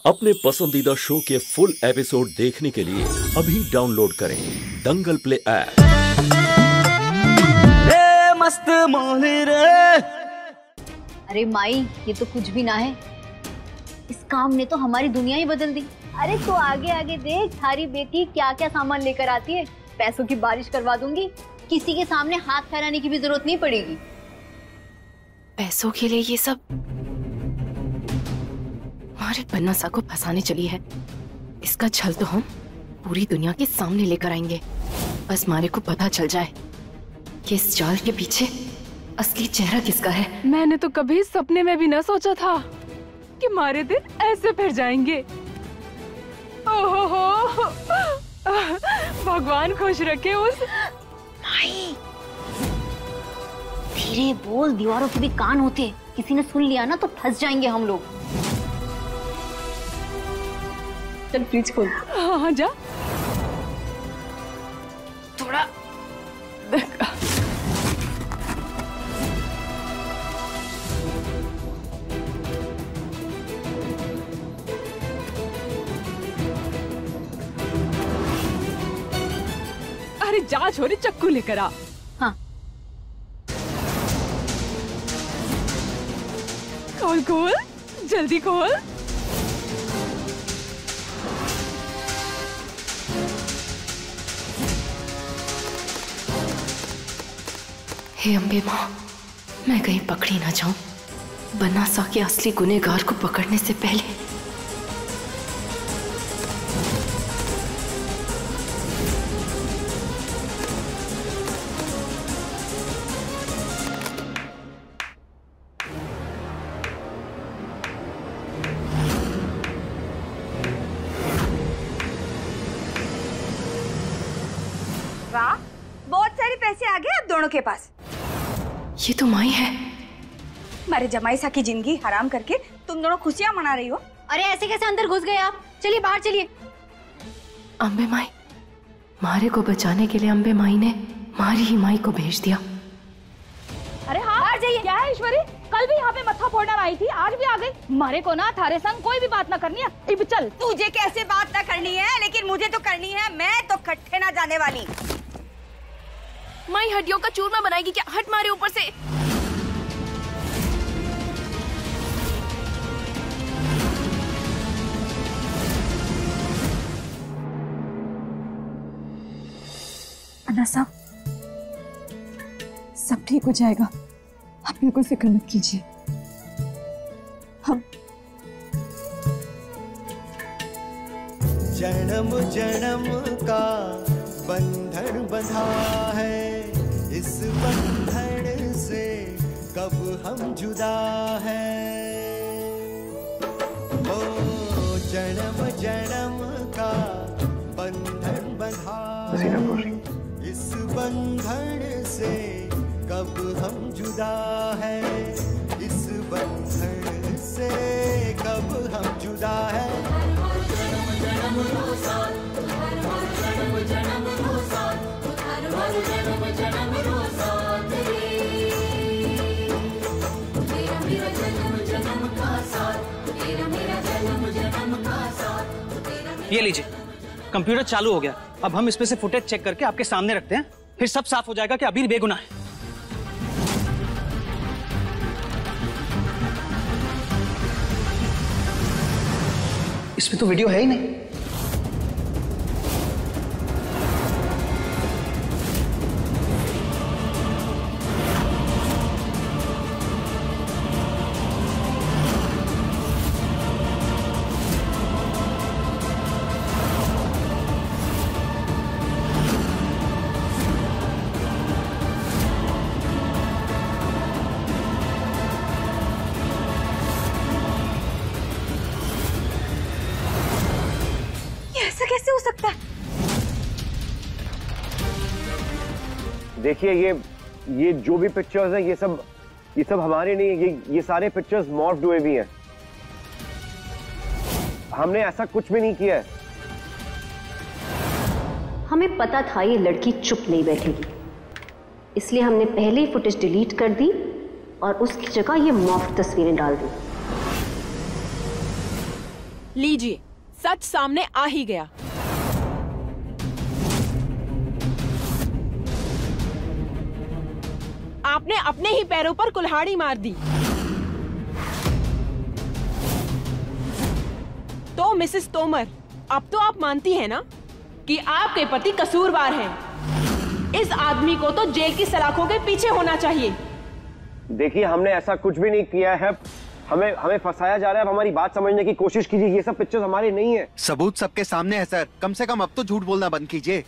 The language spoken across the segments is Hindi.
अपने पसंदीदा शो के फुल एपिसोड देखने के लिए अभी डाउनलोड करें दंगल प्ले ऐप। मस्त मोहनी रे। अरे माई, ये तो कुछ भी ना है। इस काम ने तो हमारी दुनिया ही बदल दी। अरे तो आगे आगे देख, थारी बेटी क्या क्या सामान लेकर आती है। पैसों की बारिश करवा दूंगी, किसी के सामने हाथ फैलाने की भी जरूरत नहीं पड़ेगी। पैसों के लिए ये सब हमारे बनसा को फंसाने चली है। इसका छल तो हम पूरी दुनिया के सामने लेकर आएंगे। बस मारे को पता चल जाए कि इस जाल के पीछे असली चेहरा किसका है। मैंने तो कभी सपने में भी न सोचा था कि मारे दिन ऐसे फिर जाएंगे। ओहो, भगवान खुश रखे उस माई। धीरे बोल, दीवारों के भी कान होते। किसी ने सुन लिया ना तो फंस जाएंगे हम लोग। चल फ्रिज खोल। हाँ जा। थोड़ा अरे जा छोरी, चक्कू लेकर आ। हाँ। खोल खोल, जल्दी खोल। हे अम्बे माँ, मैं कहीं पकड़ी ना जाऊं। बनसा के असली गुनहगार को पकड़ने से पहले। वाह, बहुत सारे पैसे आ गए आप दोनों के पास। ये तो माई है। मारे जमाई सा की जिंदगी हराम करके तुम दोनों खुशियां मना रही हो। अरे ऐसे कैसे अंदर घुस गए आप? चलिए बाहर चलिए। अम्बे माई, मारे को बचाने के लिए अम्बे माई ने मारी ही माई को भेज दिया। अरे हाँ, बाहर जाइए। क्या है ईश्वरी, कल भी यहाँ पे मत्था फोड़ना आई थी, आज भी आ गई। मारे को ना थारे संग कोई भी बात ना करनी है। चल, तुझे कैसे बात ना करनी है, लेकिन मुझे तो करनी है। मैं तो कट्ठे ना जाने वाली। माई हड्डियों का चूरमा बनाएगी क्या? हट मारे ऊपर से। बनसा, सब ठीक हो जाएगा। आप बिल्कुल फिक्र मत कीजिए। हम जन्म जन्म का बंधन बंधा है, इस बंधन से कब हम जुदा हैं। ओ जन्म जन्म का बंधन बंधा है, इस बंधन से कब हम जुदा हैं। इस बंधन से कब हम जुदा हैं। ये लीजिए, कंप्यूटर चालू हो गया। अब हम इसमें से फुटेज चेक करके आपके सामने रखते हैं, फिर सब साफ हो जाएगा कि अबीर बेगुनाह है। इसमें तो वीडियो है ही नहीं। ऐसा कैसे हो सकता है? देखिए, ये जो भी पिक्चर्स हैं, ये सब हमारे नहीं। ये सारे पिक्चर्स मॉर्फ्ड हुए भी हैं। हमने ऐसा कुछ भी नहीं किया है। हमें पता था ये लड़की चुप नहीं बैठेगी, इसलिए हमने पहले ही फुटेज डिलीट कर दी और उसकी जगह ये मॉर्फ तस्वीरें डाल दी। लीजिए, सच सामने आ ही गया। आपने अपने ही पैरों पर कुल्हाड़ी मार दी। तो मिसेस तोमर, अब तो आप मानती हैं ना कि आपके पति कसूरवार हैं। इस आदमी को तो जेल की सलाखों के पीछे होना चाहिए। देखिए, हमने ऐसा कुछ भी नहीं किया है। हमें फंसाया जा रहा है। अब हमारी बात समझने की कोशिश कीजिए। ये सब पिक्चर्स हमारे नहीं है। सबूत सबके सामने है सर। कम से कम अब तो झूठ बोलना बंद कीजिए।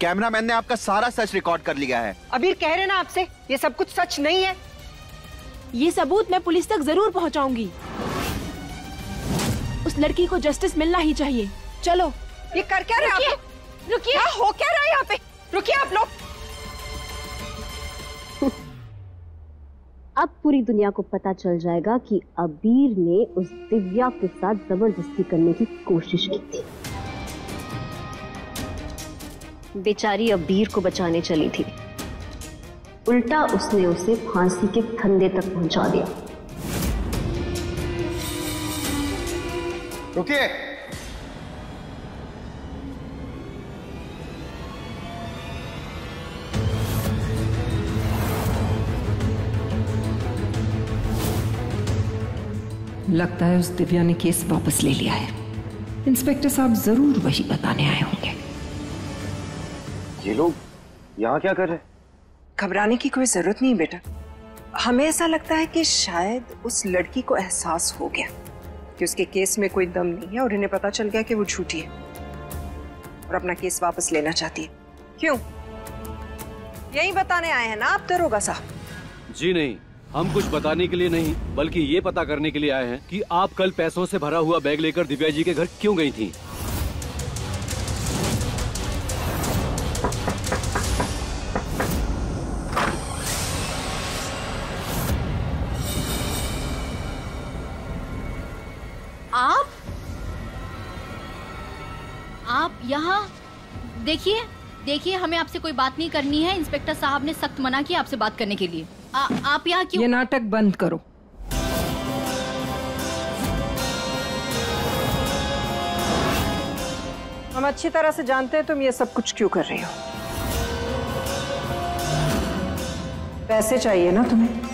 कैमरामैन ने आपका सारा सच रिकॉर्ड कर लिया है। अबीर कह रहे ना आपसे, ये सब कुछ सच नहीं है। ये सबूत मैं पुलिस तक जरूर पहुंचाऊंगी। उस लड़की को जस्टिस मिलना ही चाहिए। चलो। ये कर क्या रहे हैं आप? रुकिए, हो क्या रहा है यहाँ पे? रुकिए आप लोग। अब पूरी दुनिया को पता चल जाएगा कि अबीर ने उस दिव्या के साथ जबरदस्ती करने की कोशिश की थी। बेचारी अबीर को बचाने चली थी, उल्टा उसने उसे फांसी के फंदे तक पहुंचा दिया। रुकिए। लगता है उस दिव्या ने केस वापस ले लिया है। इंस्पेक्टर साहब जरूर वही बताने आए होंगे। ये लोग यहाँ क्या कर रहे हैं? घबराने की कोई जरूरत नहीं बेटा। हमें ऐसा लगता है कि शायद उस लड़की को एहसास हो गया कि उसके केस में कोई दम नहीं है और इन्हें पता चल गया कि वो झूठी है और अपना केस वापस लेना चाहती है। क्यों? यही बताने आए हैं ना आप दरोगा साहब? जी नहीं, हम कुछ बताने के लिए नहीं, बल्कि ये पता करने के लिए आए हैं कि आप कल पैसों से भरा हुआ बैग लेकर दिव्या जी के घर क्यों गई थी। आप यहाँ देखिए, हमें आपसे कोई बात नहीं करनी है। इंस्पेक्टर साहब ने सख्त मना किया आपसे बात करने के लिए। आप यहाँ क्यों? ये नाटक बंद करो। हम अच्छी तरह से जानते हैं तुम ये सब कुछ क्यों कर रही हो। पैसे चाहिए ना तुम्हें?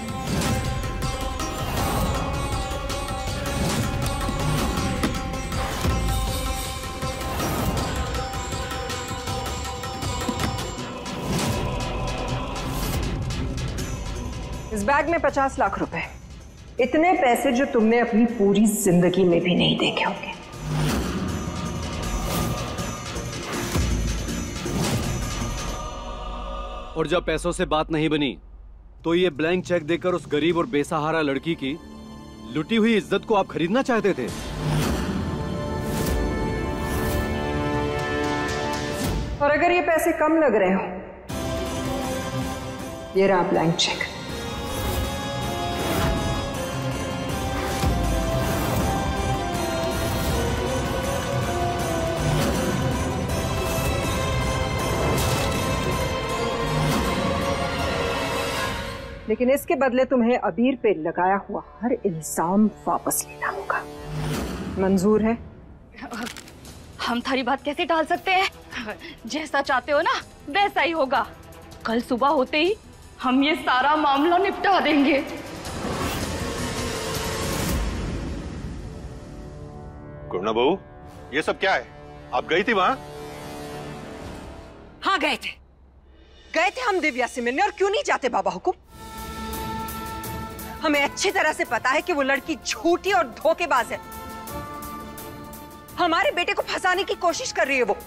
इस बैग में 50 लाख रुपए, इतने पैसे जो तुमने अपनी पूरी जिंदगी में भी नहीं देखे होंगे। और जब पैसों से बात नहीं बनी तो ये ब्लैंक चेक देकर उस गरीब और बेसहारा लड़की की लुटी हुई इज्जत को आप खरीदना चाहते थे। और अगर ये पैसे कम लग रहे हो, ये रहा ब्लैंक चेक। लेकिन इसके बदले तुम्हें अबीर पे लगाया हुआ हर इल्जाम वापस लेना होगा। मंजूर है? हम थारी बात कैसे टाल सकते हैं? जैसा चाहते हो ना वैसा ही होगा। कल सुबह होते ही हम ये सारा मामला निपटा देंगे। गुरना बहू, ये सब क्या है? आप गई थी वहां? हाँ गए थे हम दिव्या से मिलने। और क्यों नहीं जाते बाबा हुकुम? हमें अच्छी तरह से पता है कि वो लड़की झूठी और धोखेबाज है। हमारे बेटे को फंसाने की कोशिश कर रही है वो।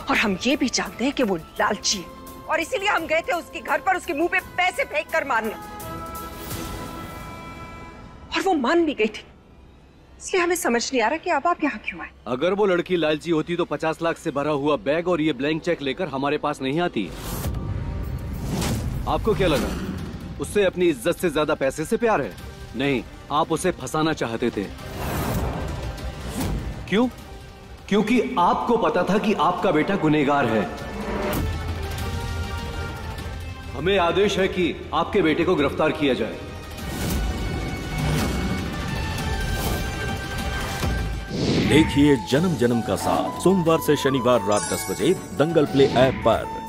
और हम ये भी जानते हैं कि वो लालची है और इसीलिए हम गए थे उसके घर पर उसके मुंह पे पैसे फेंक कर मारने। और वो मान भी गई थी। इसलिए हमें समझ नहीं आ रहा कि अब आप यहाँ क्यों आए। अगर वो लड़की लालची होती तो 50 लाख से भरा हुआ बैग और ये ब्लैंक चेक लेकर हमारे पास नहीं आती। आपको क्या लगा उससे अपनी इज्जत से ज्यादा पैसे से प्यार है? नहीं, आप उसे फंसाना चाहते थे। क्यों? क्योंकि आपको पता था कि आपका बेटा गुनहगार है। हमें आदेश है कि आपके बेटे को गिरफ्तार किया जाए। देखिए जन्म जन्म का साथ सोमवार से शनिवार रात 10 बजे दंगल प्ले ऐप पर।